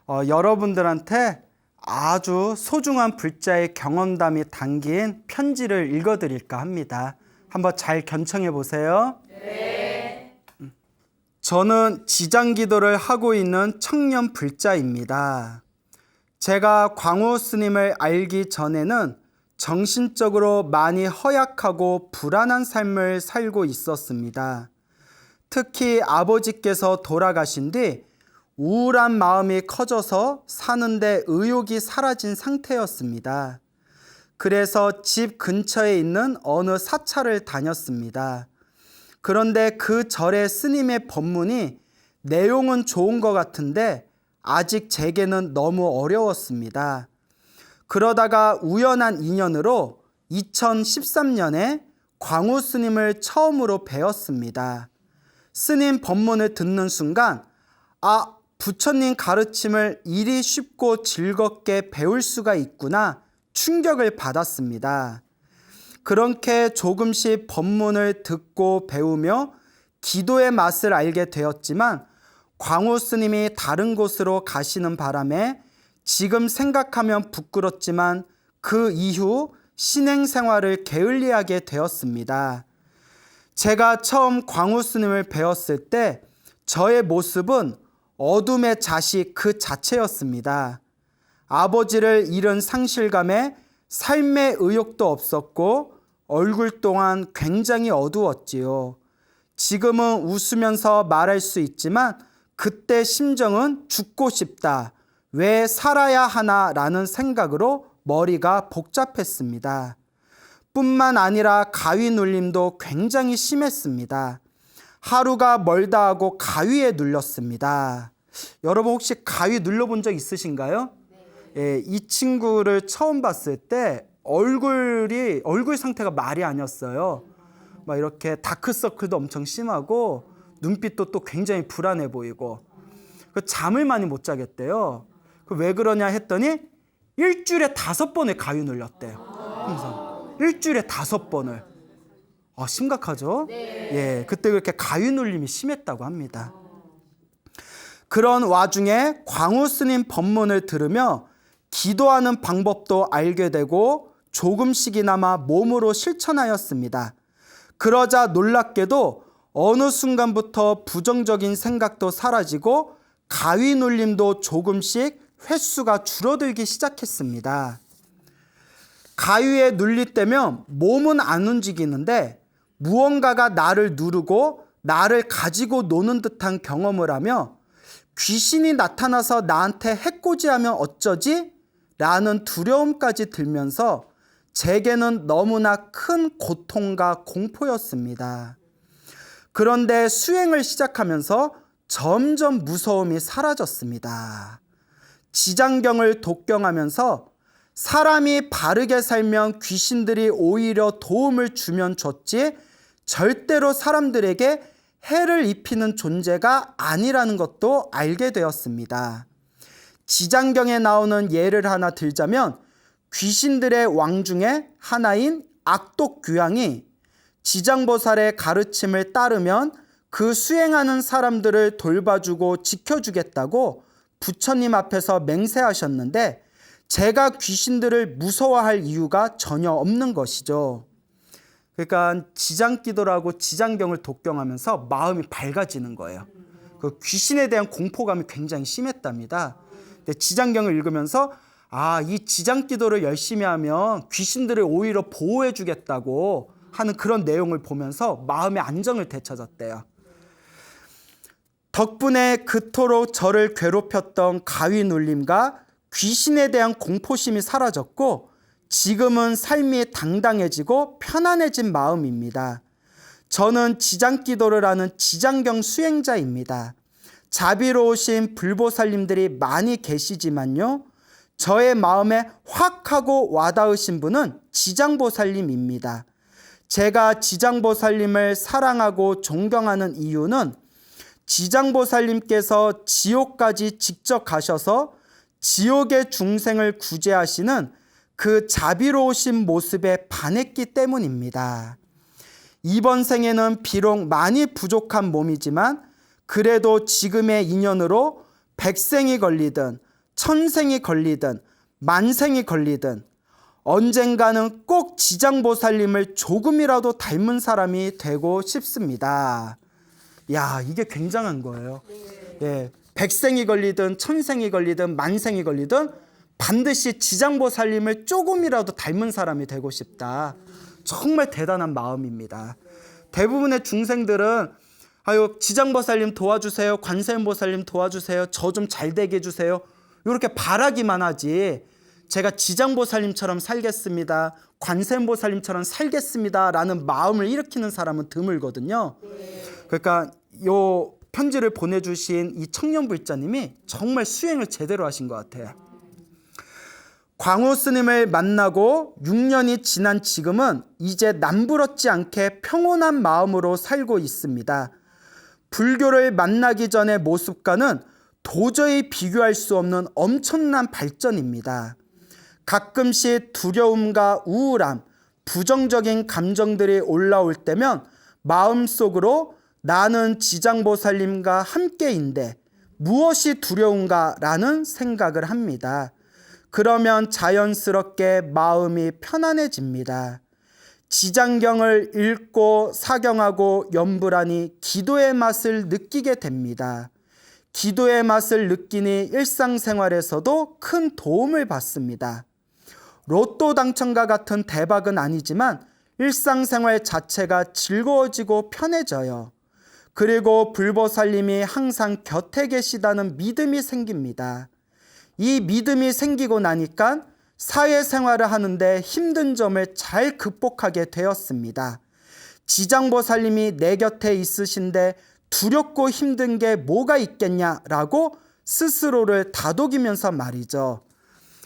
여러분들한테 아주 소중한 불자의 경험담이 담긴 편지를 읽어드릴까 합니다. 한번 잘 견청해 보세요. 네. 저는 지장기도를 하고 있는 청년 불자입니다. 제가 광우 스님을 알기 전에는 정신적으로 많이 허약하고 불안한 삶을 살고 있었습니다. 특히 아버지께서 돌아가신 뒤 우울한 마음이 커져서 사는데 의욕이 사라진 상태였습니다. 그래서 집 근처에 있는 어느 사찰을 다녔습니다. 그런데 그 절의 스님의 법문이 내용은 좋은 것 같은데 아직 제게는 너무 어려웠습니다. 그러다가 우연한 인연으로 2013년에 광우 스님을 처음으로 뵈었습니다. 스님 법문을 듣는 순간 부처님 가르침을 이리 쉽고 즐겁게 배울 수가 있구나 충격을 받았습니다. 그렇게 조금씩 법문을 듣고 배우며 기도의 맛을 알게 되었지만 광우 스님이 다른 곳으로 가시는 바람에 지금 생각하면 부끄럽지만 그 이후 신행 생활을 게을리하게 되었습니다. 제가 처음 광우 스님을 배웠을 때 저의 모습은 어둠의 자식 그 자체였습니다. 아버지를 잃은 상실감에 삶의 의욕도 없었고 얼굴 또한 굉장히 어두웠지요. 지금은 웃으면서 말할 수 있지만 그때 심정은 죽고 싶다. 왜 살아야 하나라는 생각으로 머리가 복잡했습니다. 뿐만 아니라 가위 눌림도 굉장히 심했습니다. 하루가 멀다 하고 가위에 눌렸습니다. 여러분 혹시 가위 눌러본 적 있으신가요? 네. 이 친구를 처음 봤을 때 얼굴 상태가 말이 아니었어요. 막 이렇게 다크서클도 엄청 심하고 눈빛도 또 굉장히 불안해 보이고 잠을 많이 못 자겠대요. 왜 그러냐 했더니 일주일에 5번을 가위 눌렸대요. 항상 일주일에 5번을. 심각하죠? 네. 그때 그렇게 가위 눌림이 심했다고 합니다. 그런 와중에 광우 스님 법문을 들으며 기도하는 방법도 알게 되고 조금씩이나마 몸으로 실천하였습니다. 그러자 놀랍게도 어느 순간부터 부정적인 생각도 사라지고 가위 눌림도 조금씩 횟수가 줄어들기 시작했습니다. 가위에 눌릴 때면 몸은 안 움직이는데 무언가가 나를 누르고 나를 가지고 노는 듯한 경험을 하며 귀신이 나타나서 나한테 해코지하면 어쩌지? 라는 두려움까지 들면서 제게는 너무나 큰 고통과 공포였습니다. 그런데 수행을 시작하면서 점점 무서움이 사라졌습니다. 지장경을 독경하면서 사람이 바르게 살면 귀신들이 오히려 도움을 주면 줬지 절대로 사람들에게 해를 입히는 존재가 아니라는 것도 알게 되었습니다. 지장경에 나오는 예를 하나 들자면 귀신들의 왕 중에 하나인 악독귀양이 지장보살의 가르침을 따르면 그 수행하는 사람들을 돌봐주고 지켜주겠다고 부처님 앞에서 맹세하셨는데 제가 귀신들을 무서워할 이유가 전혀 없는 것이죠. 그러니까 지장기도라고 지장경을 독경하면서 마음이 밝아지는 거예요. 그 귀신에 대한 공포감이 굉장히 심했답니다. 근데 지장경을 읽으면서 이 지장기도를 열심히 하면 귀신들을 오히려 보호해 주겠다고 하는 그런 내용을 보면서 마음의 안정을 되찾았대요. 덕분에 그토록 저를 괴롭혔던 가위 눌림과 귀신에 대한 공포심이 사라졌고 지금은 삶이 당당해지고 편안해진 마음입니다. 저는 지장기도를 하는 지장경 수행자입니다. 자비로우신 불보살님들이 많이 계시지만요. 저의 마음에 확 하고 와닿으신 분은 지장보살님입니다. 제가 지장보살님을 사랑하고 존경하는 이유는 지장보살님께서 지옥까지 직접 가셔서 지옥의 중생을 구제하시는 그 자비로우신 모습에 반했기 때문입니다. 이번 생에는 비록 많이 부족한 몸이지만 그래도 지금의 인연으로 백생이 걸리든 천생이 걸리든 만생이 걸리든 언젠가는 꼭 지장보살님을 조금이라도 닮은 사람이 되고 싶습니다. 야, 이게 굉장한 거예요. 예, 백생이 걸리든 천생이 걸리든 만생이 걸리든 반드시 지장보살님을 조금이라도 닮은 사람이 되고 싶다. 정말 대단한 마음입니다. 대부분의 중생들은 아유, 지장보살님 도와주세요, 관세음보살님 도와주세요, 저 좀 잘 되게 해주세요, 이렇게 바라기만 하지 제가 지장보살님처럼 살겠습니다, 관세음보살님처럼 살겠습니다 라는 마음을 일으키는 사람은 드물거든요. 그러니까 요 편지를 보내주신 이 청년불자님이 정말 수행을 제대로 하신 것 같아요. 광호 스님을 만나고 6년이 지난 지금은 이제 남부럽지 않게 평온한 마음으로 살고 있습니다. 불교를 만나기 전의 모습과는 도저히 비교할 수 없는 엄청난 발전입니다. 가끔씩 두려움과 우울함, 부정적인 감정들이 올라올 때면 마음속으로 나는 지장보살님과 함께인데 무엇이 두려운가 라는 생각을 합니다. 그러면 자연스럽게 마음이 편안해집니다. 지장경을 읽고 사경하고 연불하니 기도의 맛을 느끼게 됩니다. 기도의 맛을 느끼니 일상생활에서도 큰 도움을 받습니다. 로또 당첨과 같은 대박은 아니지만 일상생활 자체가 즐거워지고 편해져요. 그리고 불보살님이 항상 곁에 계시다는 믿음이 생깁니다. 이 믿음이 생기고 나니까 사회생활을 하는데 힘든 점을 잘 극복하게 되었습니다. 지장보살님이 내 곁에 있으신데 두렵고 힘든 게 뭐가 있겠냐라고 스스로를 다독이면서 말이죠.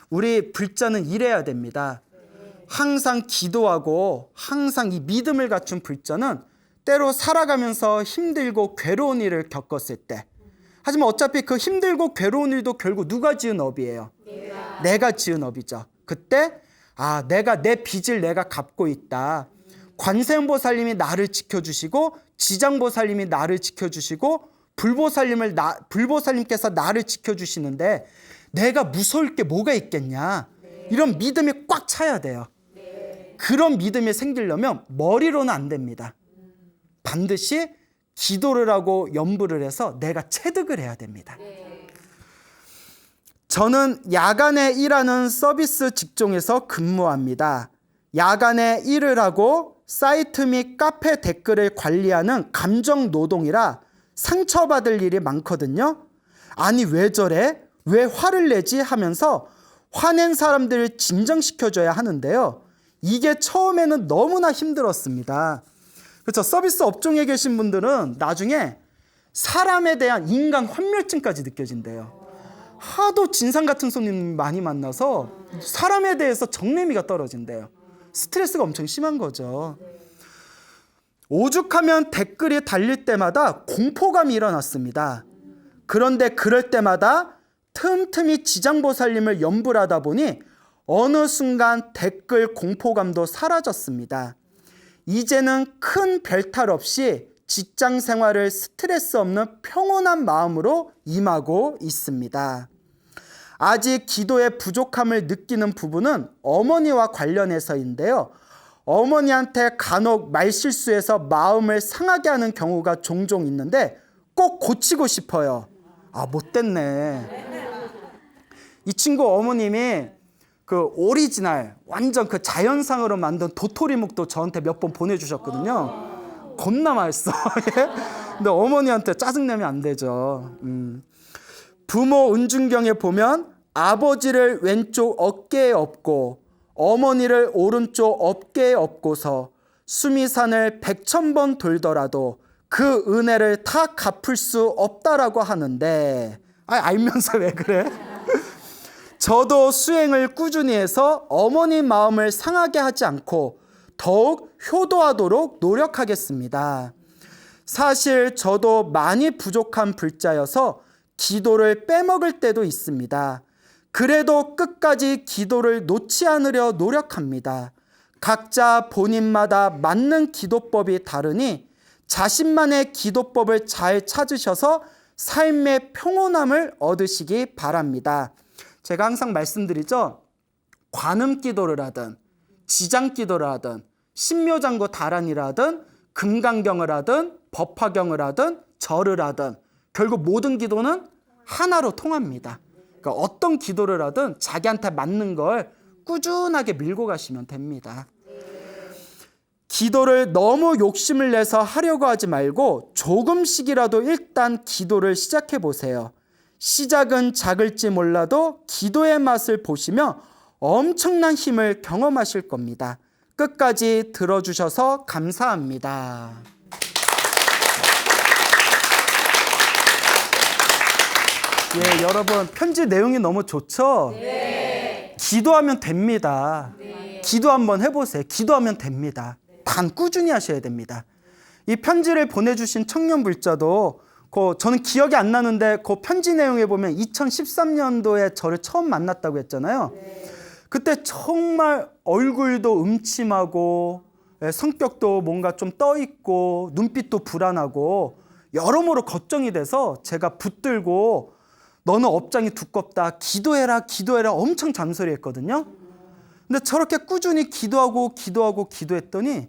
우리 불자는 이래야 됩니다. 항상 기도하고 항상 이 믿음을 갖춘 불자는 때로 살아가면서 힘들고 괴로운 일을 겪었을 때, 하지만 어차피 그 힘들고 괴로운 일도 결국 누가 지은 업이에요? 내가 지은 업이죠. 그때 내가 내 빚을 내가 갚고 있다. 관세음보살님이 나를 지켜주시고 지장보살님이 나를 지켜주시고 불보살님께서 나를 지켜주시는데 내가 무서울 게 뭐가 있겠냐. 이런 믿음이 꽉 차야 돼요. 그런 믿음이 생기려면 머리로는 안 됩니다. 반드시 기도를 하고 연불을 해서 내가 체득을 해야 됩니다. 저는 야간에 일하는 서비스 직종에서 근무합니다. 야간에 일을 하고 사이트 및 카페 댓글을 관리하는 감정 노동이라 상처받을 일이 많거든요. 아니 왜 저래? 왜 화를 내지? 하면서 화낸 사람들을 진정시켜줘야 하는데요. 이게 처음에는 너무나 힘들었습니다. 그렇죠. 서비스 업종에 계신 분들은 나중에 사람에 대한 인간 환멸증까지 느껴진대요. 하도 진상 같은 손님 많이 만나서 사람에 대해서 정내미가 떨어진대요. 스트레스가 엄청 심한 거죠. 오죽하면 댓글이 달릴 때마다 공포감이 일어났습니다. 그런데 그럴 때마다 틈틈이 지장보살님을 연불하다 보니 어느 순간 댓글 공포감도 사라졌습니다. 이제는 큰 별탈 없이 직장 생활을 스트레스 없는 평온한 마음으로 임하고 있습니다. 아직 기도의 부족함을 느끼는 부분은 어머니와 관련해서인데요. 어머니한테 간혹 말실수해서 마음을 상하게 하는 경우가 종종 있는데 꼭 고치고 싶어요. 못됐네. 이 친구 어머님이 그 오리지널 완전 그 자연상으로 만든 도토리묵도 저한테 몇 번 보내주셨거든요. 겁나 맛있어. 근데 어머니한테 짜증내면 안 되죠. 부모 은중경에 보면 아버지를 왼쪽 어깨에 업고 어머니를 오른쪽 어깨에 업고서 수미산을 100,000번 돌더라도 그 은혜를 다 갚을 수 없다라고 하는데 알면서 왜 그래? 저도 수행을 꾸준히 해서 어머니 마음을 상하게 하지 않고 더욱 효도하도록 노력하겠습니다. 사실 저도 많이 부족한 불자여서 기도를 빼먹을 때도 있습니다. 그래도 끝까지 기도를 놓지 않으려 노력합니다. 각자 본인마다 맞는 기도법이 다르니 자신만의 기도법을 잘 찾으셔서 삶의 평온함을 얻으시기 바랍니다. 제가 항상 말씀드리죠. 관음 기도를 하든 지장 기도를 하든 신묘장구 다란이를 하든 금강경을 하든 법화경을 하든 절을 하든 결국 모든 기도는 하나로 통합니다. 그러니까 어떤 기도를 하든 자기한테 맞는 걸 꾸준하게 밀고 가시면 됩니다. 기도를 너무 욕심을 내서 하려고 하지 말고 조금씩이라도 일단 기도를 시작해 보세요. 시작은 작을지 몰라도 기도의 맛을 보시며 엄청난 힘을 경험하실 겁니다. 끝까지 들어주셔서 감사합니다. 예, 여러분 편지 내용이 너무 좋죠? 네. 기도하면 됩니다. 네. 기도 한번 해보세요. 기도하면 됩니다. 단 꾸준히 하셔야 됩니다. 이 편지를 보내주신 청년 불자도 저는 기억이 안 나는데 그 편지 내용에 보면 2013년도에 저를 처음 만났다고 했잖아요. 네. 그때 정말 얼굴도 음침하고 성격도 뭔가 좀 떠있고 눈빛도 불안하고 여러모로 걱정이 돼서 제가 붙들고 너는 업장이 두껍다. 기도해라 기도해라 엄청 잔소리했거든요. 근데 저렇게 꾸준히 기도했더니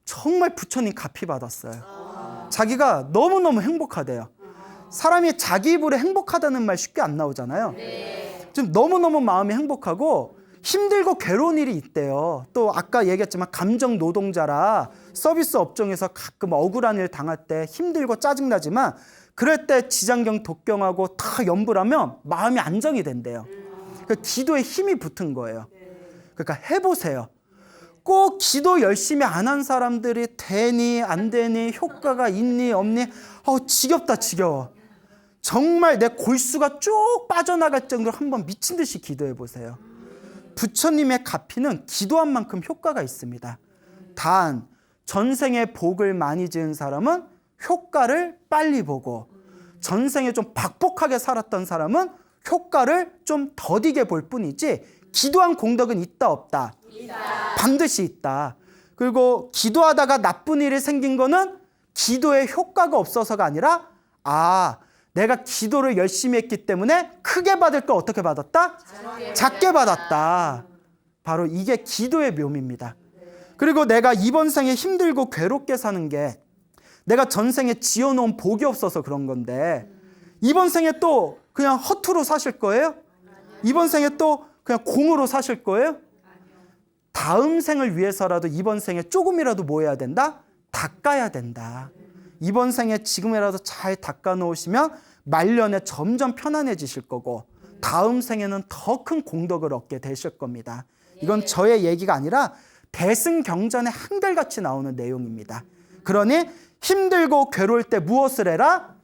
정말 부처님 갚이 받았어요. 자기가 너무너무 행복하대요. 사람이 자기 입으로 행복하다는 말 쉽게 안 나오잖아요. 지금 너무너무 마음이 행복하고 힘들고 괴로운 일이 있대요. 또 아까 얘기했지만 감정 노동자라 서비스 업종에서 가끔 억울한 일 당할 때 힘들고 짜증나지만 그럴 때 지장경 독경하고 다 연불하면 마음이 안정이 된대요. 그러니까 기도에 힘이 붙은 거예요. 그러니까 해보세요. 꼭 기도 열심히 안 한 사람들이 되니 안 되니 효과가 있니 없니 지겹다 지겨워. 정말 내 골수가 쭉 빠져나갈 정도로 한번 미친 듯이 기도해 보세요. 부처님의 가피는 기도한 만큼 효과가 있습니다. 단 전생에 복을 많이 지은 사람은 효과를 빨리 보고 전생에 좀 박복하게 살았던 사람은 효과를 좀 더디게 볼 뿐이지 기도한 공덕은 있다 없다? 있다. 반드시 있다. 그리고 기도하다가 나쁜 일이 생긴 거는 기도에 효과가 없어서가 아니라 내가 기도를 열심히 했기 때문에 크게 받을 걸 어떻게 받았다? 작게 받았다. 바로 이게 기도의 묘미입니다. 그리고 내가 이번 생에 힘들고 괴롭게 사는 게 내가 전생에 지어놓은 복이 없어서 그런 건데 이번 생에 또 그냥 허투루 사실 거예요? 이번 생에 또 그냥 공으로 사실 거예요? 다음 생을 위해서라도 이번 생에 조금이라도 뭐 해야 된다? 닦아야 된다. 이번 생에 지금이라도 잘 닦아 놓으시면 말년에 점점 편안해지실 거고 다음 생에는 더 큰 공덕을 얻게 되실 겁니다. 이건 저의 얘기가 아니라 대승경전에 한결같이 나오는 내용입니다. 그러니 힘들고 괴로울 때 무엇을 해라?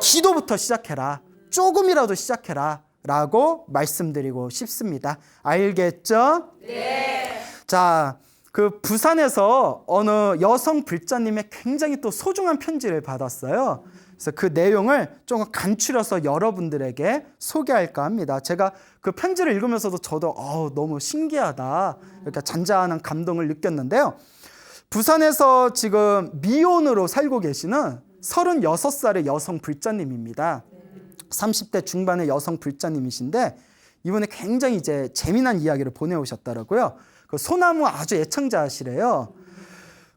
기도부터 시작해라. 조금이라도 시작해라 라고 말씀드리고 싶습니다. 알겠죠? 네. 자, 그 부산에서 어느 여성 불자님의 굉장히 또 소중한 편지를 받았어요. 그래서 그 내용을 조금 간추려서 여러분들에게 소개할까 합니다. 제가 그 편지를 읽으면서도 저도 너무 신기하다 이렇게 잔잔한 감동을 느꼈는데요. 부산에서 지금 미혼으로 살고 계시는 36살의 여성 불자님입니다. 30대 중반의 여성 불자님이신데 이분이 굉장히 이제 재미난 이야기를 보내오셨더라고요. 그 소나무 아주 애청자시래요.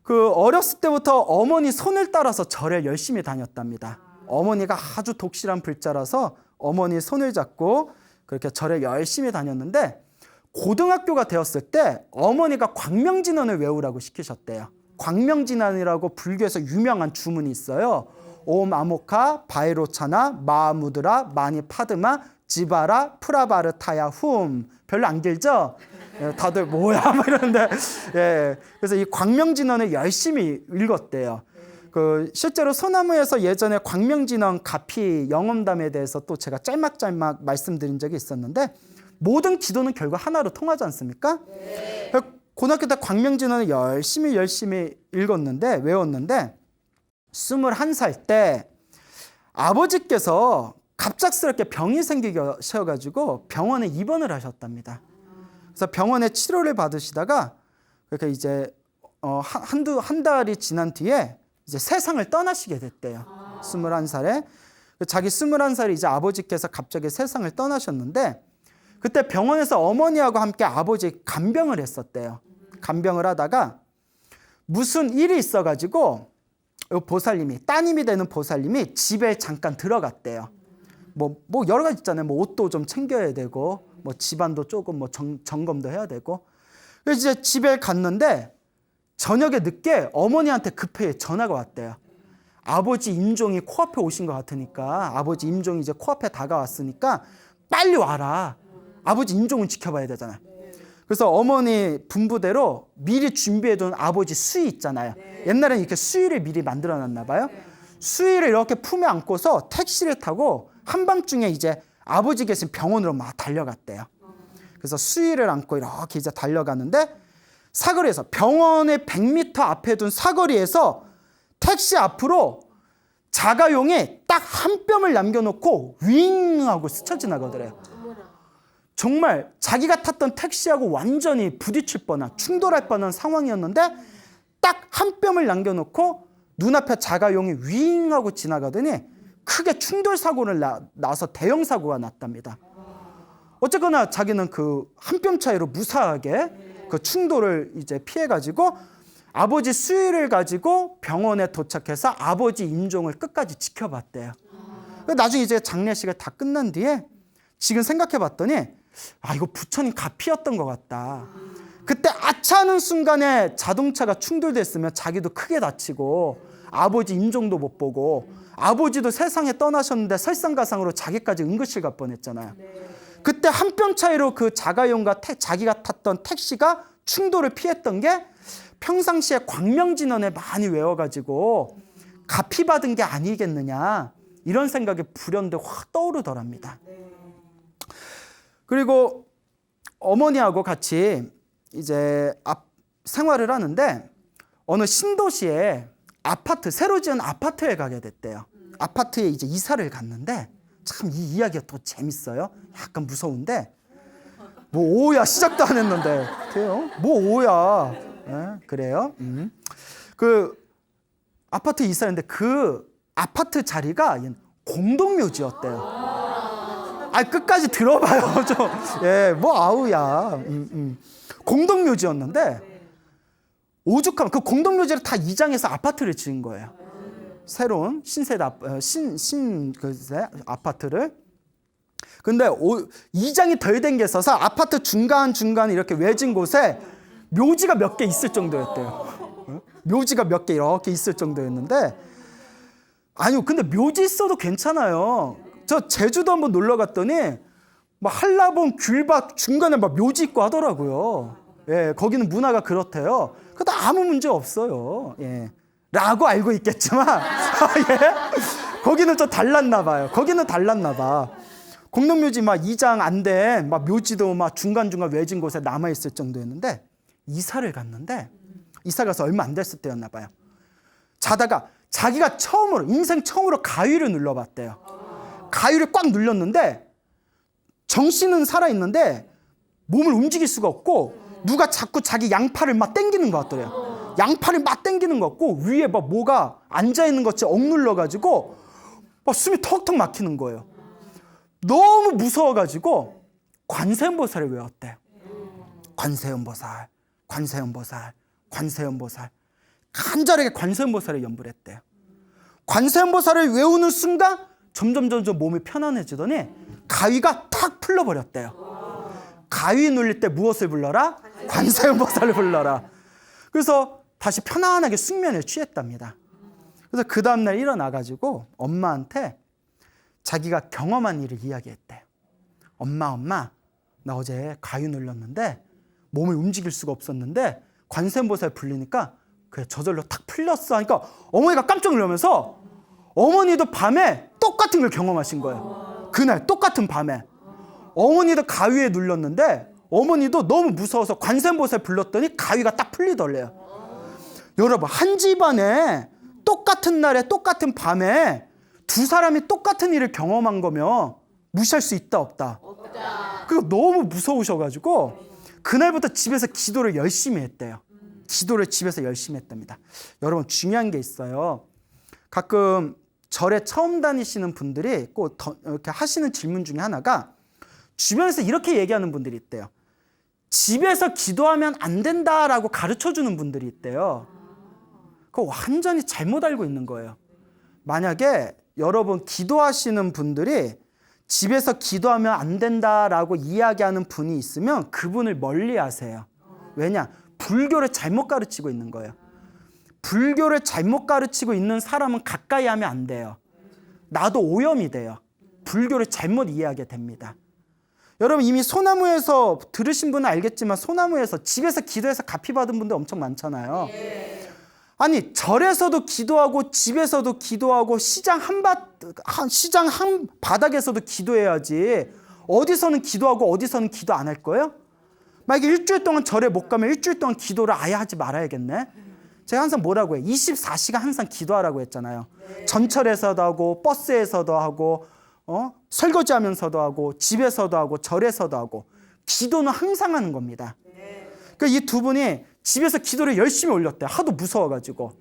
그 어렸을 때부터 어머니 손을 따라서 절에 열심히 다녔답니다. 어머니가 아주 독실한 불자라서 어머니 손을 잡고 그렇게 절에 열심히 다녔는데 고등학교가 되었을 때 어머니가 광명진언을 외우라고 시키셨대요. 광명진언이라고 불교에서 유명한 주문이 있어요. 옴 아모카 바이로차나 마무드라 마니 파드마 지바라 프라바르타야 훔. 별로 안 길죠? 다들 뭐야 막 이러는데 그래서 이 광명진언을 열심히 읽었대요. 그 실제로 소나무에서 예전에 광명진언 가피 영험담에 대해서 또 제가 짤막짤막 말씀드린 적이 있었는데 모든 기도는 결국 하나로 통하지 않습니까? 네. 고등학교 때 광명진언을 열심히 읽었는데 외웠는데 21살 때 아버지께서 갑작스럽게 병이 생기셔가지고 병원에 입원을 하셨답니다. 그래서 병원에 치료를 받으시다가 그렇게 이제 한 달이 지난 뒤에 이제 세상을 떠나시게 됐대요. 21살에 자기 21살에 이제 아버지께서 갑자기 세상을 떠나셨는데 그때 병원에서 어머니하고 함께 아버지 간병을 했었대요. 간병을 하다가 무슨 일이 있어가지고 보살님이, 따님이 되는 보살님이 집에 잠깐 들어갔대요. 뭐 여러 가지 있잖아요. 뭐 옷도 좀 챙겨야 되고, 뭐 집안도 조금 뭐 점검도 해야 되고. 그래서 이제 집에 갔는데 저녁에 늦게 어머니한테 급하게 전화가 왔대요. 아버지 임종이 코앞에 오신 것 같으니까, 아버지 임종이 이제 코앞에 다가왔으니까 빨리 와라. 아버지 임종은 지켜봐야 되잖아요. 그래서 어머니 분부대로 미리 준비해둔 아버지 수의 있잖아요. 옛날에는 이렇게 수의를 미리 만들어놨나 봐요. 수의를 이렇게 품에 안고서 택시를 타고 한밤중에 이제 아버지 계신 병원으로 막 달려갔대요. 그래서 수의를 안고 이렇게 이제 달려가는데 사거리에서, 병원의 100m 앞에 둔 사거리에서 택시 앞으로 자가용이 딱 한 뼘을 남겨놓고 윙 하고 스쳐 지나가더래요. 정말 자기가 탔던 택시하고 완전히 부딪힐 뻔한, 충돌할 뻔한 상황이었는데 딱 한 뼘을 남겨놓고 눈앞에 자가용이 윙 하고 지나가더니 크게 충돌 사고를 나서 대형 사고가 났답니다. 어쨌거나 자기는 그 한 뼘 차이로 무사하게 그 충돌을 이제 피해가지고 아버지 수의를 가지고 병원에 도착해서 아버지 임종을 끝까지 지켜봤대요. 나중에 이제 장례식을 다 끝난 뒤에 지금 생각해봤더니 이거 부처님 가피였던 것 같다. 그때 아차하는 순간에 자동차가 충돌됐으면 자기도 크게 다치고 아버지 임종도 못 보고 아버지도 세상에 떠나셨는데 설상가상으로 자기까지 응급실 갈 뻔했잖아요. 그때 한 뼘 차이로 그 자가용과 자기가 탔던 택시가 충돌을 피했던 게 평상시에 광명진원에 많이 외워가지고 가피받은 게 아니겠느냐, 이런 생각이 불현듯 확 떠오르더랍니다. 그리고 어머니하고 같이 이제 생활을 하는데 어느 신도시에 아파트, 새로 지은 아파트에 가게 됐대요. 아파트에 이제 이사를 갔는데 참 이 이야기가 또 재밌어요. 약간 무서운데 뭐 오야 시작도 안 했는데 돼요? 뭐 오야? 네, 그래요? 그 아파트 이사했는데 그 아파트 자리가 공동묘지였대요. 끝까지 들어봐요. 좀. 예, 뭐 아우야. 공동묘지였는데 오죽하면 그 공동묘지를 다 이장해서 아파트를 지은 거예요. 새로운 신세대 아파트를. 근데 이장이 덜 된 게 있어서 아파트 중간중간 이렇게 외진 곳에 묘지가 몇 개 있을 정도였대요. 묘지가 몇 개 이렇게 있을 정도였는데, 아니요, 근데 묘지 있어도 괜찮아요. 저 제주도 한번 놀러 갔더니 막 한라봉, 귤밭 중간에 막 묘지 있고 하더라고요. 예, 거기는 문화가 그렇대요. 그것도 아무 문제 없어요. 예, 라고 알고 있겠지만 예? 거기는 좀 달랐나 봐요. 거기는 달랐나 봐. 공동묘지 막 이장 안 된 막 묘지도 막 중간중간 외진 곳에 남아 있을 정도였는데 이사를 갔는데, 이사 가서 얼마 안 됐을 때였나 봐요. 자다가 자기가 인생 처음으로 가위를 눌러봤대요. 가위를 꽉 눌렀는데 정신은 살아있는데 몸을 움직일 수가 없고 누가 자꾸 자기 양팔을 막 당기는 것 같더래요. 양팔을 막 당기는 것 같고 위에 막 뭐가 앉아있는 것처 억눌러가지고 막 숨이 턱턱 막히는 거예요. 너무 무서워가지고 관세음보살을 외웠대요. 관세음보살, 관세음보살, 관세음보살. 간절하게 관세음보살을 연불 했대요. 관세음보살을 외우는 순간 점점 몸이 편안해지더니 가위가 탁 풀려버렸대요. 가위 눌릴 때 무엇을 불러라? 관세음보살을 불러라. 그래서 다시 편안하게 숙면에 취했답니다. 그래서 그 다음날 일어나가지고 엄마한테 자기가 경험한 일을 이야기했대요. 엄마, 나 어제 가위 눌렀는데 몸을 움직일 수가 없었는데 관세음보살 불리니까 그래 저절로 탁 풀렸어 하니까 어머니가 깜짝 놀라면서 어머니도 밤에 똑같은 걸 경험하신 거예요. 그날 똑같은 밤에 어머니도 가위에 눌렀는데 어머니도 너무 무서워서 관세음보살 불렀더니 가위가 딱 풀리더래요. 여러분, 한 집안에 똑같은 날에 똑같은 밤에 두 사람이 똑같은 일을 경험한 거면 무시할 수 있다 없다? 없다. 그리고 너무 무서우셔가지고 그날부터 집에서 기도를 열심히 했대요. 기도를 집에서 열심히 했답니다. 여러분, 중요한 게 있어요. 가끔 절에 처음 다니시는 분들이 꼭 이렇게 하시는 질문 중에 하나가 주변에서 이렇게 얘기하는 분들이 있대요. 집에서 기도하면 안 된다라고 가르쳐주는 분들이 있대요. 그거 완전히 잘못 알고 있는 거예요. 만약에 여러분 기도하시는 분들이 집에서 기도하면 안 된다라고 이야기하는 분이 있으면 그분을 멀리 하세요. 왜냐? 불교를 잘못 가르치고 있는 거예요. 불교를 잘못 가르치고 있는 사람은 가까이 하면 안 돼요. 나도 오염이 돼요. 불교를 잘못 이해하게 됩니다. 여러분 이미 소나무에서 들으신 분은 알겠지만 소나무에서 집에서 기도해서 갚이 받은 분들 엄청 많잖아요. 아니 절에서도 기도하고 집에서도 기도하고 시장 한 바닥에서도 기도해야지 어디서는 기도하고 어디서는 기도 안 할 거예요? 만약에 일주일 동안 절에 못 가면 일주일 동안 기도를 아예 하지 말아야겠네. 제가 항상 뭐라고 해요? 24시간 항상 기도하라고 했잖아요. 전철에서도 하고 버스에서도 하고 설거지하면서도 하고 집에서도 하고 절에서도 하고 기도는 항상 하는 겁니다. 그러니까 이 두 분이 집에서 기도를 열심히 올렸대요. 하도 무서워가지고.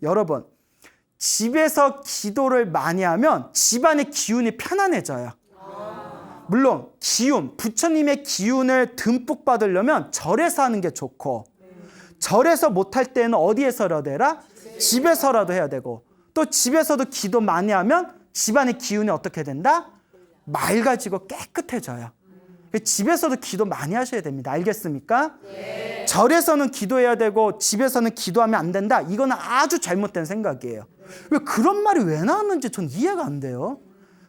여러분 집에서 기도를 많이 하면 집안의 기운이 편안해져요. 물론 기운, 부처님의 기운을 듬뿍 받으려면 절에서 하는 게 좋고 절에서 못할 때는 어디에서라도 해라? 집에서라도 해야 되고 또 집에서도 기도 많이 하면 집안의 기운이 어떻게 된다? 맑아지고 깨끗해져요. 집에서도 기도 많이 하셔야 됩니다. 알겠습니까? 네. 절에서는 기도해야 되고 집에서는 기도하면 안 된다. 이거는 아주 잘못된 생각이에요. 왜 그런 말이 왜 나왔는지 전 이해가 안 돼요.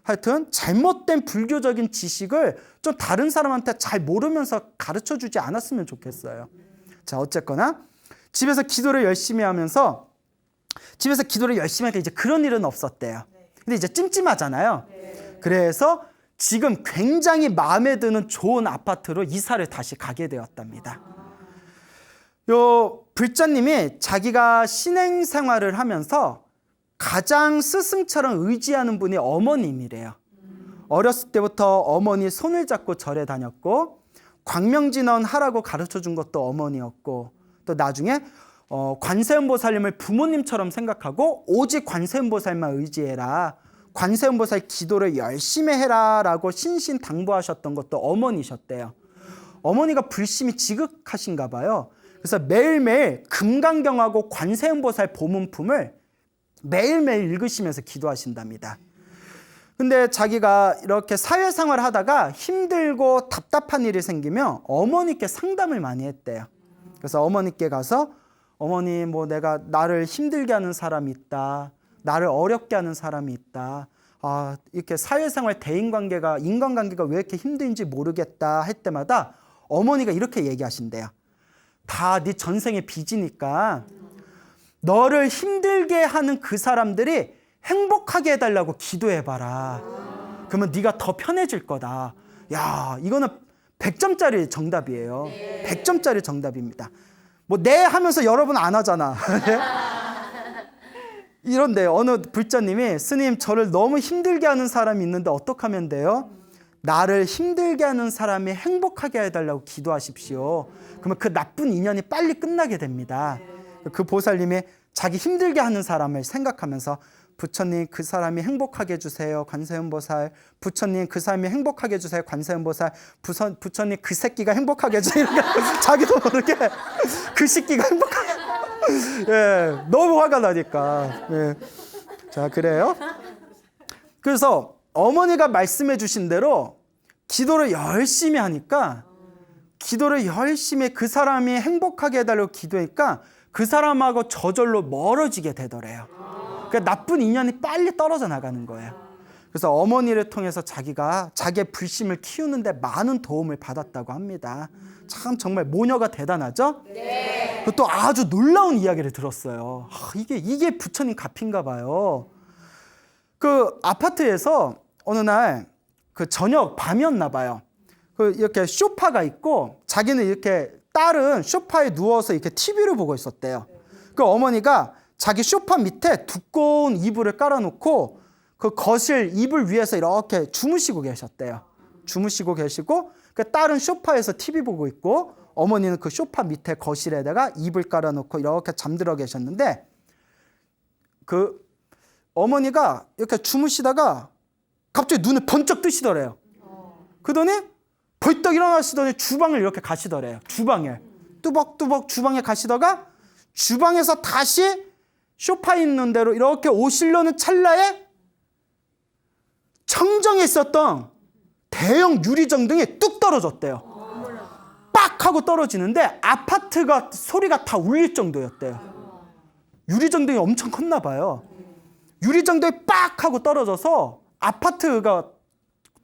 하여튼 잘못된 불교적인 지식을 좀 다른 사람한테 잘 모르면서 가르쳐주지 않았으면 좋겠어요. 자, 어쨌거나 집에서 기도를 열심히 하면서 집에서 기도를 열심히 하니까 이제 그런 일은 없었대요. 근데 이제 찜찜하잖아요. 그래서 지금 굉장히 마음에 드는 좋은 아파트로 이사를 다시 가게 되었답니다. 요 불자님이 자기가 신행 생활을 하면서 가장 스승처럼 의지하는 분이 어머님이래요. 어렸을 때부터 어머니 손을 잡고 절에 다녔고 광명진원 하라고 가르쳐준 것도 어머니였고 또 나중에 관세음보살님을 부모님처럼 생각하고 오직 관세음보살만 의지해라. 관세음보살 기도를 열심히 해라 라고 신신당부하셨던 것도 어머니셨대요. 어머니가 불심이 지극하신가 봐요. 그래서 매일매일 금강경하고 관세음보살 보문품을 매일매일 읽으시면서 기도하신답니다. 근데 자기가 이렇게 사회생활을 하다가 힘들고 답답한 일이 생기면 어머니께 상담을 많이 했대요. 그래서 어머니께 가서 어머니 나를 힘들게 하는 사람이 있다. 나를 어렵게 하는 사람이 있다. 이렇게 사회생활 대인관계가 인간관계가 왜 이렇게 힘든지 모르겠다 할 때마다 어머니가 이렇게 얘기하신대요. 다 네 전생의 빚이니까 너를 힘들게 하는 그 사람들이 행복하게 해달라고 기도해봐라. 그러면 네가 더 편해질 거다. 야, 이거는 100점짜리 정답이에요. 100점짜리 정답입니다. 네 하면서 여러분 안 하잖아. 이런데 어느 불자님이 스님 저를 너무 힘들게 하는 사람이 있는데 어떻게 하면 돼요? 나를 힘들게 하는 사람이 행복하게 해달라고 기도하십시오. 그러면 그 나쁜 인연이 빨리 끝나게 됩니다. 그 보살님이 자기 힘들게 하는 사람을 생각하면서 부처님 그 사람이 행복하게 해주세요 관세음보살. 부처님 그 사람이 행복하게 해주세요 관세음보살. 부처님 그 새끼가 행복하게 해주세요. 자기도 모르게 그 새끼가 행복하게. 예, 너무 화가 나니까. 예. 자, 그래요. 그래서 어머니가 말씀해 주신 대로 기도를 열심히 하니까 기도를 열심히 그 사람이 행복하게 해달라고 기도하니까 그 사람하고 저절로 멀어지게 되더래요. 그러니까 나쁜 인연이 빨리 떨어져 나가는 거예요. 그래서 어머니를 통해서 자기가 자기의 불심을 키우는데 많은 도움을 받았다고 합니다. 참 정말 모녀가 대단하죠? 네. 또 아주 놀라운 이야기를 들었어요. 이게 부처님 값인가 봐요. 그 아파트에서 어느 날 그 저녁 밤이었나 봐요. 이렇게 소파가 있고 자기는 이렇게 딸은 소파에 누워서 이렇게 TV를 보고 있었대요. 그 어머니가 자기 소파 밑에 두꺼운 이불을 깔아놓고 그 거실 이불 위에서 이렇게 주무시고 계셨대요. 주무시고 계시고 그 딸은 소파에서 TV 보고 있고 어머니는 그 소파 밑에 거실에다가 이불 깔아놓고 이렇게 잠들어 계셨는데 그 어머니가 이렇게 주무시다가 갑자기 눈을 번쩍 뜨시더래요. 그러더니 벌떡 일어나시더니 주방을 이렇게 가시더래요. 주방에. 뚜벅뚜벅 주방에 가시다가 주방에서 다시 소파에 있는 대로 이렇게 오시려는 찰나에 청정에 있었던 대형 유리정등이 뚝 떨어졌대요. 빡 하고 떨어지는데 아파트가 소리가 다 울릴 정도였대요. 유리정등이 엄청 컸나 봐요. 유리정등이 빡 하고 떨어져서 아파트가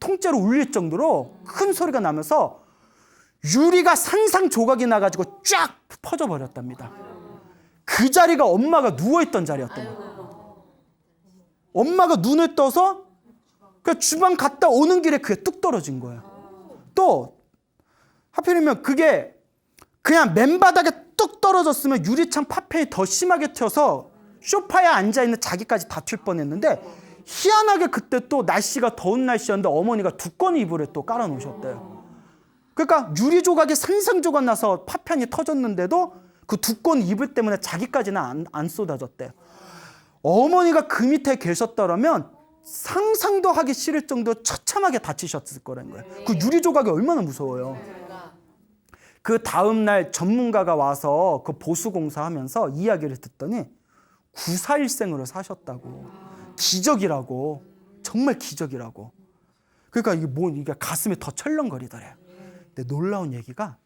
통째로 울릴 정도로 큰 소리가 나면서 유리가 산산조각이 나가지고 쫙 퍼져버렸답니다. 그 자리가 엄마가 누워있던 자리였던 거예요. 엄마가 눈을 떠서 그 주방 갔다 오는 길에 그게 뚝 떨어진 거예요. 또 하필이면 그게 그냥 맨바닥에 뚝 떨어졌으면 유리창 파편이 더 심하게 튀어서 소파에 앉아있는 자기까지 다칠 뻔했는데 희한하게 그때 또 날씨가 더운 날씨였는데 어머니가 두꺼운 이불에 또 깔아놓으셨대요. 그러니까 유리 조각이 산산조각 나서 파편이 터졌는데도 그 두꺼운 이불 때문에 자기까지는 안 쏟아졌대요. 어머니가 그 밑에 계셨더라면 상상도 하기 싫을 정도로 처참하게 다치셨을 거라는 거예요. 그 유리 조각이 얼마나 무서워요. 그 다음날 전문가가 와서 그 보수공사하면서 이야기를 듣더니 94일생으로 사셨다고. 기적이라고. 정말 기적이라고. 그러니까 이게 가슴이 더 철렁거리더래요. 근데 놀라운 얘기가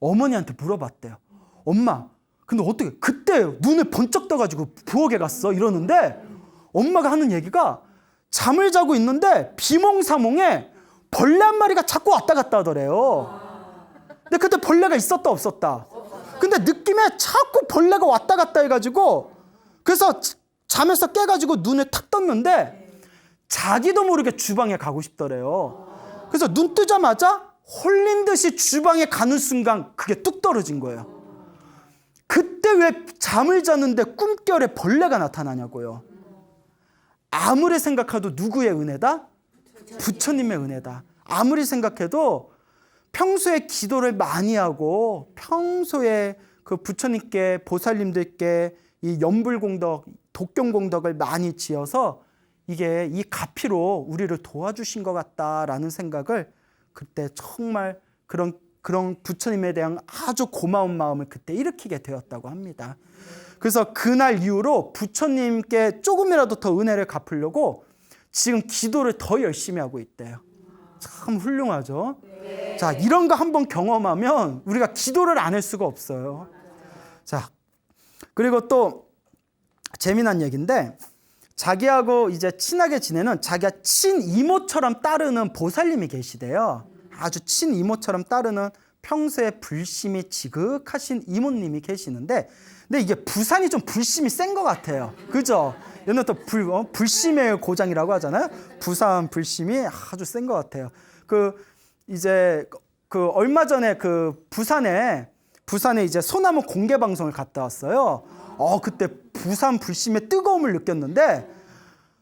어머니한테 물어봤대요. 엄마, 근데 어떻게 그때 눈을 번쩍 떠가지고 부엌에 갔어? 이러는데 엄마가 하는 얘기가 잠을 자고 있는데 비몽사몽에 벌레 한 마리가 자꾸 왔다 갔다 하더래요. 근데 그때 벌레가 있었다 없었다. 근데 느낌에 자꾸 벌레가 왔다 갔다 해가지고 그래서 잠에서 깨가지고 눈을 탁 떴는데 자기도 모르게 주방에 가고 싶더래요. 그래서 눈 뜨자마자 홀린 듯이 주방에 가는 순간 그게 뚝 떨어진 거예요. 그때 왜 잠을 자는데 꿈결에 벌레가 나타나냐고요. 아무리 생각해도 누구의 은혜다? 부처님의 은혜다. 아무리 생각해도 평소에 기도를 많이 하고 평소에 그 부처님께 보살님들께 이 연불공덕, 독경공덕을 많이 지어서 이게 이 가피로 우리를 도와주신 것 같다라는 생각을 그때 정말 그런 부처님에 대한 아주 고마운 마음을 그때 일으키게 되었다고 합니다. 그래서 그날 이후로 부처님께 조금이라도 더 은혜를 갚으려고 지금 기도를 더 열심히 하고 있대요. 참 훌륭하죠? 네. 자, 이런 거 한번 경험하면 우리가 기도를 안 할 수가 없어요. 자, 그리고 또 재미난 얘기인데 자기하고 이제 친하게 지내는 자기가 친이모처럼 따르는 보살님이 계시대요. 아주 친이모처럼 따르는 평소에 불심이 지극하신 이모님이 계시는데 근데 이게 부산이 좀 불심이 센 것 같아요. 그죠? 얘는 또 불심의 고장이라고 하잖아요. 부산 불심이 아주 센 것 같아요. 얼마 전에 부산에 이제 소나무 공개 방송을 갔다 왔어요. 그때 부산 불심의 뜨거움을 느꼈는데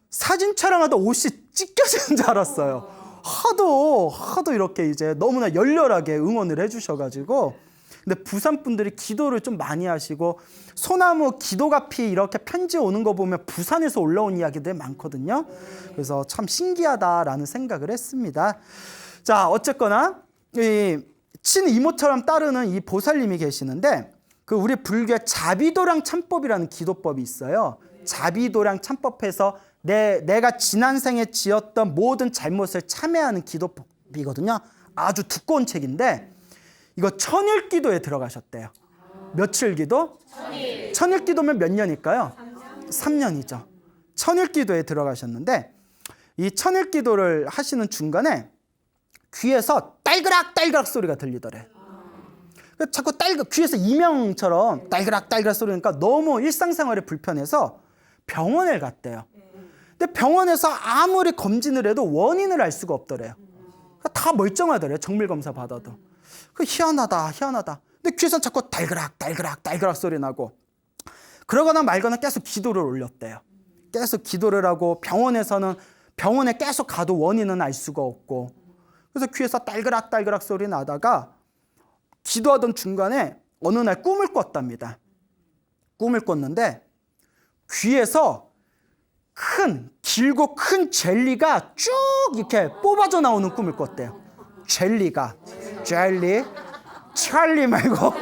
사진 촬영하다 옷이 찢겨지는 줄 알았어요. 하도 이렇게 이제 너무나 열렬하게 응원을 해주셔가지고. 근데 부산 분들이 기도를 좀 많이 하시고 소나무 기도가피 이렇게 편지 오는 거 보면 부산에서 올라온 이야기들 많거든요. 그래서 참 신기하다라는 생각을 했습니다. 자, 어쨌거나 이 친이모처럼 따르는 이 보살님이 계시는데 그 우리 불교의 자비도량 참법이라는 기도법이 있어요. 자비도량 참법에서 내가 지난 생에 지었던 모든 잘못을 참회하는 기도법이거든요. 아주 두꺼운 책인데 이거 천일기도에 들어가셨대요. 며칠 기도? 천일기도면 몇 년일까요? 3년이죠. 천일기도에 들어가셨는데 이 천일기도를 하시는 중간에 귀에서 딸그락 소리가 들리더래. 자꾸 귀에서 이명처럼 딸그락 소리니까 너무 일상생활에 불편해서 병원을 갔대요. 근데 병원에서 아무리 검진을 해도 원인을 알 수가 없더래요. 다 멀쩡하더래요. 정밀검사 받아도. 희한하다. 근데 귀에서 자꾸 딸그락 소리 나고 그러거나 말거나 계속 기도를 올렸대요. 계속 기도를 하고 병원에 계속 가도 원인은 알 수가 없고 그래서 귀에서 딸그락 소리 나다가 기도하던 중간에 어느 날 꿈을 꿨답니다. 꿈을 꿨는데 귀에서 길고 큰 젤리가 쭉 이렇게 뽑아져 나오는 꿈을 꿨대요. 젤리가 찰리 말고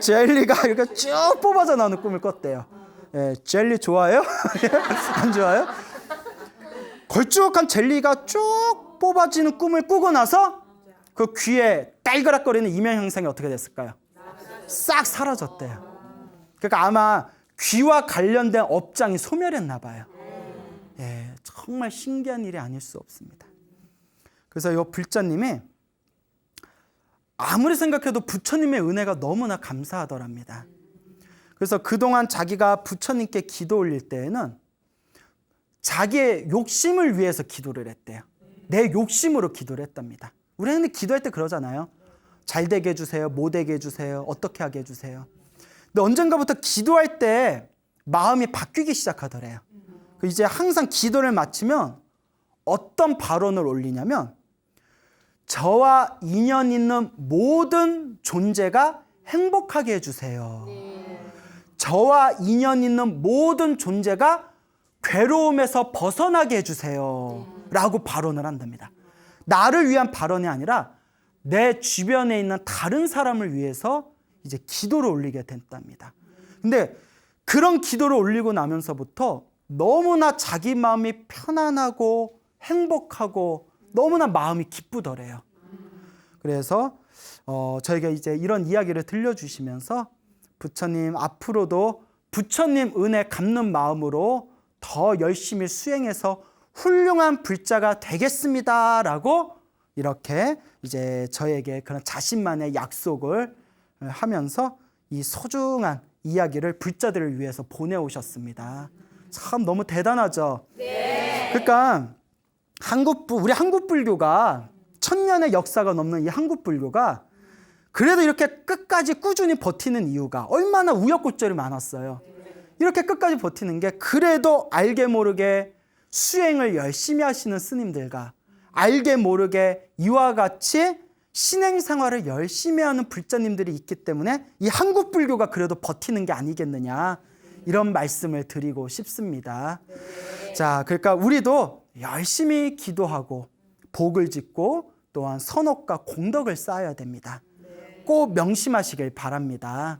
젤리가 이렇게 쭉 뽑아져 나오는 꿈을 꿨대요. 예, 젤리 좋아해요? 안 좋아요? 걸쭉한 젤리가 쭉 뽑아지는 꿈을 꾸고 나서 그 귀에 딸그락거리는 이면 형상이 어떻게 됐을까요? 싹 사라졌대요. 그러니까 아마 귀와 관련된 업장이 소멸했나 봐요. 예, 정말 신기한 일이 아닐 수 없습니다. 그래서 이 불자님이 아무리 생각해도 부처님의 은혜가 너무나 감사하더랍니다. 그래서 그동안 자기가 부처님께 기도 올릴 때에는 자기의 욕심을 위해서 기도를 했대요. 내 욕심으로 기도를 했답니다. 우리는 기도할 때 그러잖아요. 잘 되게 해주세요. 못 되게 해주세요. 어떻게 하게 해주세요. 근데 언젠가부터 기도할 때 마음이 바뀌기 시작하더래요. 이제 항상 기도를 마치면 어떤 발언을 올리냐면 저와 인연 있는 모든 존재가 행복하게 해주세요. 저와 인연 있는 모든 존재가 괴로움에서 벗어나게 해주세요. 라고 발언을 한답니다. 나를 위한 발언이 아니라 내 주변에 있는 다른 사람을 위해서 이제 기도를 올리게 됐답니다. 근데 그런 기도를 올리고 나면서부터 너무나 자기 마음이 편안하고 행복하고 너무나 마음이 기쁘더래요. 그래서 저희가 이제 이런 이야기를 들려주시면서 부처님 앞으로도 부처님 은혜 갚는 마음으로 더 열심히 수행해서 훌륭한 불자가 되겠습니다라고 이렇게 이제 저에게 그런 자신만의 약속을 하면서 이 소중한 이야기를 불자들을 위해서 보내오셨습니다. 참 너무 대단하죠? 네. 그러니까 우리 한국 불교가 1000년의 역사가 넘는 이 한국 불교가 그래도 이렇게 끝까지 꾸준히 버티는 이유가 얼마나 우여곡절이 많았어요. 이렇게 끝까지 버티는 게 그래도 알게 모르게 수행을 열심히 하시는 스님들과 알게 모르게 이와 같이 신행 생활을 열심히 하는 불자님들이 있기 때문에 이 한국 불교가 그래도 버티는 게 아니겠느냐 이런 말씀을 드리고 싶습니다. 자, 그러니까 우리도 열심히 기도하고 복을 짓고 또한 선업과 공덕을 쌓아야 됩니다. 꼭 명심하시길 바랍니다.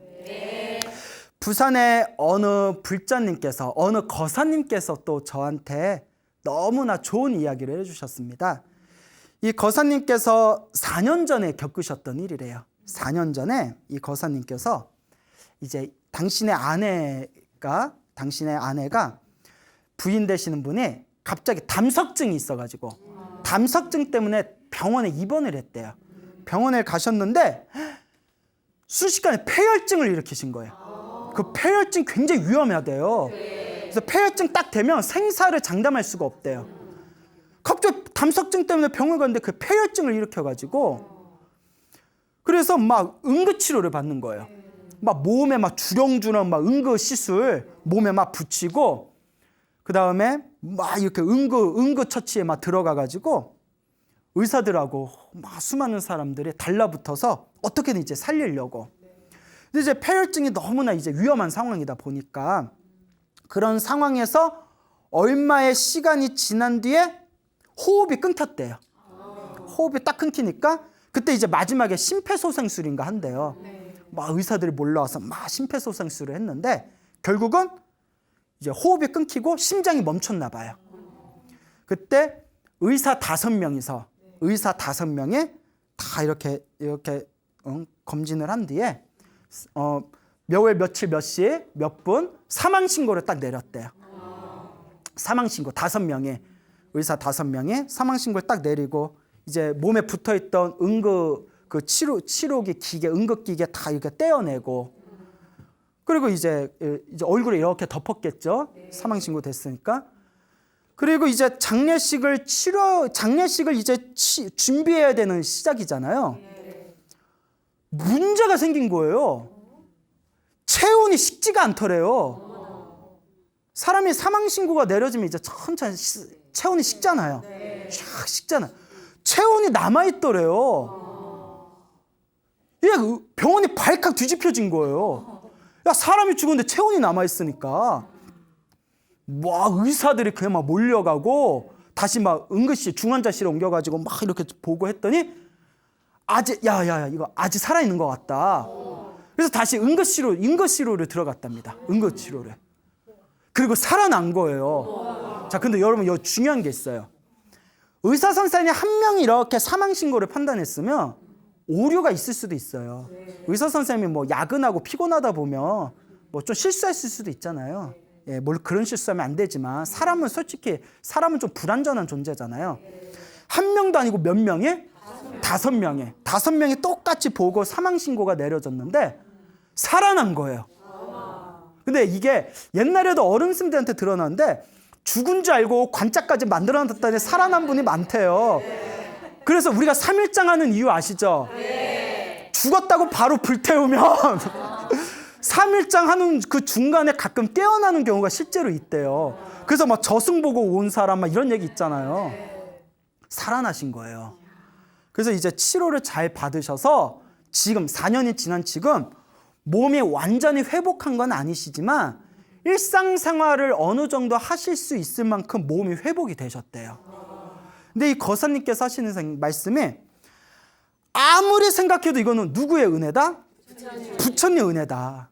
부산의 어느 불자님께서 어느 거사님께서 또 저한테 너무나 좋은 이야기를 해주셨습니다. 이 거사님께서 4년 전에 겪으셨던 일이래요. 4년 전에 이 거사님께서 이제 당신의 아내가 부인 되시는 분이 갑자기 담석증이 있어가지고 담석증 때문에 병원에 입원을 했대요. 병원에 가셨는데 순식간에 폐혈증을 일으키신 거예요. 그 폐혈증 굉장히 위험하대요. 그래서 폐혈증 딱 되면 생사를 장담할 수가 없대요. 갑자기 담석증 때문에 병을 갔는데 그 폐혈증을 일으켜가지고 그래서 막 응급치료를 받는 거예요. 막 몸에 막 주렁주렁 막 응급시술 몸에 막 붙이고 그 다음에 막 이렇게 응급처치에 막 들어가가지고 의사들하고 막 수많은 사람들이 달라붙어서 어떻게든 이제 살리려고. 근데 이제 폐혈증이 너무나 이제 위험한 상황이다 보니까 그런 상황에서 얼마의 시간이 지난 뒤에 호흡이 끊겼대요. 호흡이 딱 끊기니까 그때 이제 마지막에 심폐소생술인가 한대요. 막 의사들이 몰려와서 막 심폐소생술을 했는데 결국은 이제 호흡이 끊기고 심장이 멈췄나 봐요. 그때 의사 5명이 다 이렇게 검진을 한 뒤에 몇 월 며칠 몇 시에 몇 분 사망신고를 딱 내렸대요. 사망신고 5명이 의사 5명이 사망신고를 딱 내리고 이제 몸에 붙어있던 치료기 기계 응급기계 다 이렇게 떼어내고 그리고 이제 얼굴에 이렇게 덮었겠죠. 사망신고 됐으니까. 그리고 이제 장례식을 이제 준비해야 되는 시작이잖아요. 문제가 생긴 거예요. 체온이 식지가 않더래요. 사람이 사망신고가 내려지면 이제 천천히 체온이 식잖아요. 샥 식잖아요. 체온이 남아있더래요. 이게 병원이 발칵 뒤집혀진 거예요. 야, 사람이 죽었는데 체온이 남아있으니까. 와, 의사들이 그냥 막 몰려가고 다시 막 응급실 중환자실에 옮겨가지고 막 이렇게 보고 했더니 야야야 이거 아직 살아있는 것 같다. 그래서 다시 응급치료를 들어갔답니다. 응급치료를. 그리고 살아난 거예요. 자, 근데 여러분 여기 중요한 게 있어요. 의사 선생님이 한 명이 이렇게 사망 신고를 판단했으면 오류가 있을 수도 있어요. 의사 선생님이 뭐 야근하고 피곤하다 보면 뭐 좀 실수했을 수도 있잖아요. 예, 뭘 그런 실수하면 안 되지만 사람은 좀 불완전한 존재잖아요. 한 명도 아니고 몇 명이? 5명에. 5명이 똑같이 보고 사망 신고가 내려졌는데 살아난 거예요. 근데 이게 옛날에도 어른스들한테 드러났는데 죽은 줄 알고 관짝까지 만들어놨다니 살아난 분이 많대요. 그래서 우리가 3일장 하는 이유 아시죠? 죽었다고 바로 불태우면 3일장 하는 그 중간에 가끔 깨어나는 경우가 실제로 있대요. 그래서 막 저승 보고 온 사람 막 이런 얘기 있잖아요. 살아나신 거예요. 그래서 이제 치료를 잘 받으셔서 지금 4년이 지난 지금 몸이 완전히 회복한 건 아니시지만 일상생활을 어느 정도 하실 수 있을 만큼 몸이 회복이 되셨대요. 근데 이 거사님께서 하시는 말씀이 아무리 생각해도 이거는 누구의 은혜다? 부처님 은혜다.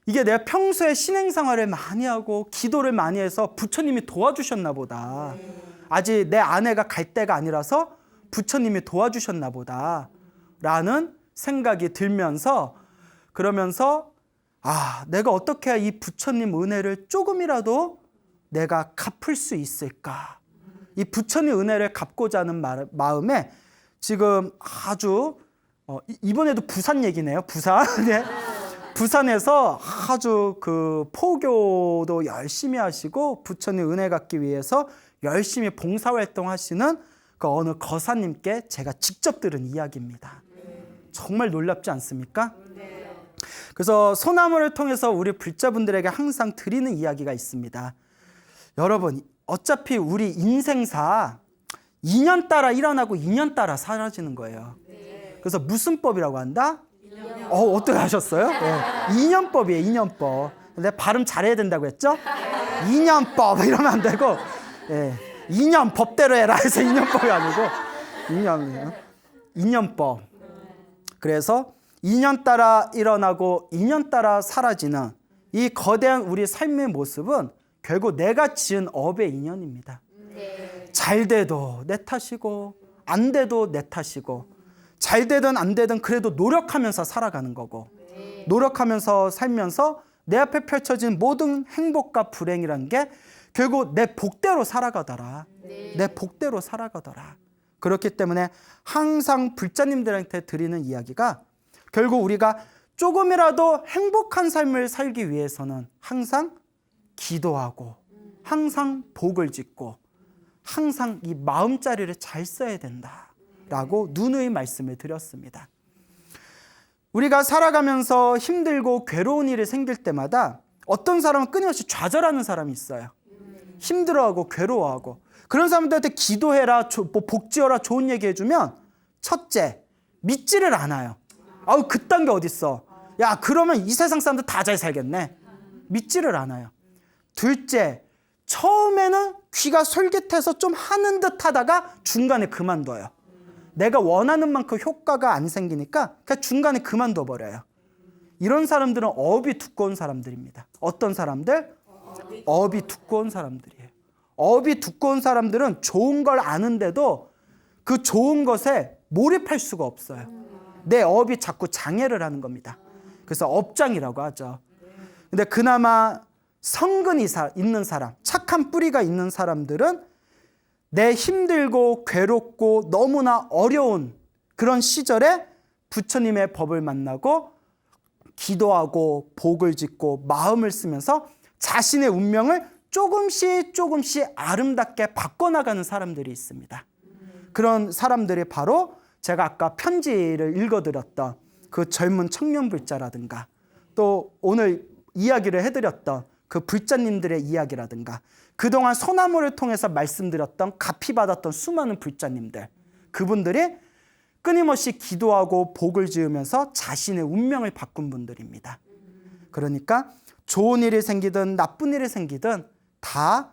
이게 내가 평소에 신행생활을 많이 하고 기도를 많이 해서 부처님이 도와주셨나 보다. 아직 내 아내가 갈 때가 아니라서 부처님이 도와주셨나 보다 라는 생각이 들면서 그러면서 내가 어떻게 해야 이 부처님 은혜를 조금이라도 내가 갚을 수 있을까? 이 부처님 은혜를 갚고자 하는 마음에 지금 아주 이번에도 부산 얘기네요. 부산. 네. 부산에서 아주 그 포교도 열심히 하시고 부처님 은혜 갚기 위해서 열심히 봉사활동 하시는 그 어느 거사님께 제가 직접 들은 이야기입니다. 정말 놀랍지 않습니까? 그래서 소나무를 통해서 우리 불자분들에게 항상 드리는 이야기가 있습니다. 여러분, 어차피 우리 인생사 2년 따라 일어나고 2년 따라 사라지는 거예요. 그래서 무슨 법이라고 한다? 어떻게 하셨어요? 네. 2년법이에요, 2년법. 근데 발음 잘해야 된다고 했죠? 2년법 이러면 안 되고 2년 법대로 해라 해서 2년법이 아니고 2년법. 그래서 2년 따라 일어나고 2년 따라 사라지는 이 거대한 우리 삶의 모습은 결국 내가 지은 업의 인연입니다. 잘 돼도 내 탓이고 안 돼도 내 탓이고 잘 되든 안 되든 그래도 노력하면서 살아가는 거고 노력하면서 살면서 내 앞에 펼쳐진 모든 행복과 불행이란 게 결국 내 복대로 살아가더라. 내 복대로 살아가더라. 그렇기 때문에 항상 불자님들한테 드리는 이야기가 결국 우리가 조금이라도 행복한 삶을 살기 위해서는 항상 기도하고 항상 복을 짓고 항상 이 마음자리를 잘 써야 된다라고 누누이 말씀을 드렸습니다. 우리가 살아가면서 힘들고 괴로운 일이 생길 때마다 어떤 사람은 끊임없이 좌절하는 사람이 있어요. 힘들어하고 괴로워하고 그런 사람들한테 기도해라, 복지어라 좋은 얘기 해주면 첫째, 믿지를 않아요. 그딴 게 어딨어. 야, 그러면 이 세상 사람들 다 잘 살겠네. 믿지를 않아요. 둘째, 처음에는 귀가 솔깃해서 좀 하는 듯 하다가 중간에 그만둬요. 내가 원하는 만큼 효과가 안 생기니까 그냥 중간에 그만둬 버려요. 이런 사람들은 업이 두꺼운 사람들입니다. 어떤 사람들? 업이 두꺼운 사람들이에요. 업이 두꺼운 사람들은 좋은 걸 아는데도 그 좋은 것에 몰입할 수가 없어요. 내 업이 자꾸 장애를 하는 겁니다. 그래서 업장이라고 하죠. 근데 그나마 성근이 있는 사람, 착한 뿌리가 있는 사람들은 내 힘들고 괴롭고 너무나 어려운 그런 시절에 부처님의 법을 만나고 기도하고 복을 짓고 마음을 쓰면서 자신의 운명을 조금씩 아름답게 바꿔나가는 사람들이 있습니다. 그런 사람들이 바로 제가 아까 편지를 읽어드렸던 그 젊은 청년 불자라든가 또 오늘 이야기를 해드렸던 그 불자님들의 이야기라든가 그동안 소나무를 통해서 말씀드렸던 갚이받았던 수많은 불자님들 그분들이 끊임없이 기도하고 복을 지으면서 자신의 운명을 바꾼 분들입니다. 그러니까 좋은 일이 생기든 나쁜 일이 생기든 다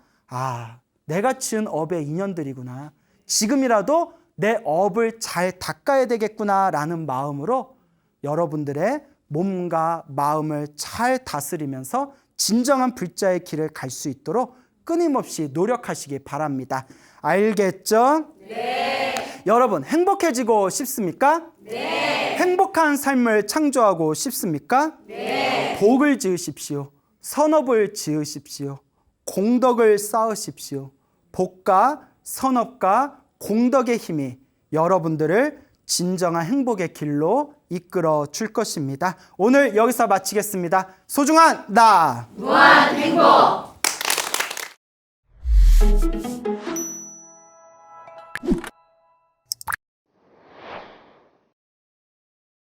내가 지은 업의 인연들이구나. 지금이라도 내 업을 잘 닦아야 되겠구나라는 마음으로 여러분들의 몸과 마음을 잘 다스리면서 진정한 불자의 길을 갈 수 있도록 끊임없이 노력하시기 바랍니다. 알겠죠? 네. 여러분, 행복해지고 싶습니까? 네. 행복한 삶을 창조하고 싶습니까? 네. 복을 지으십시오. 선업을 지으십시오. 공덕을 쌓으십시오. 복과 선업과 공덕의 힘이 여러분들을 진정한 행복의 길로 이끌어 줄 것입니다. 오늘 여기서 마치겠습니다. 소중한 나! 무한 행복!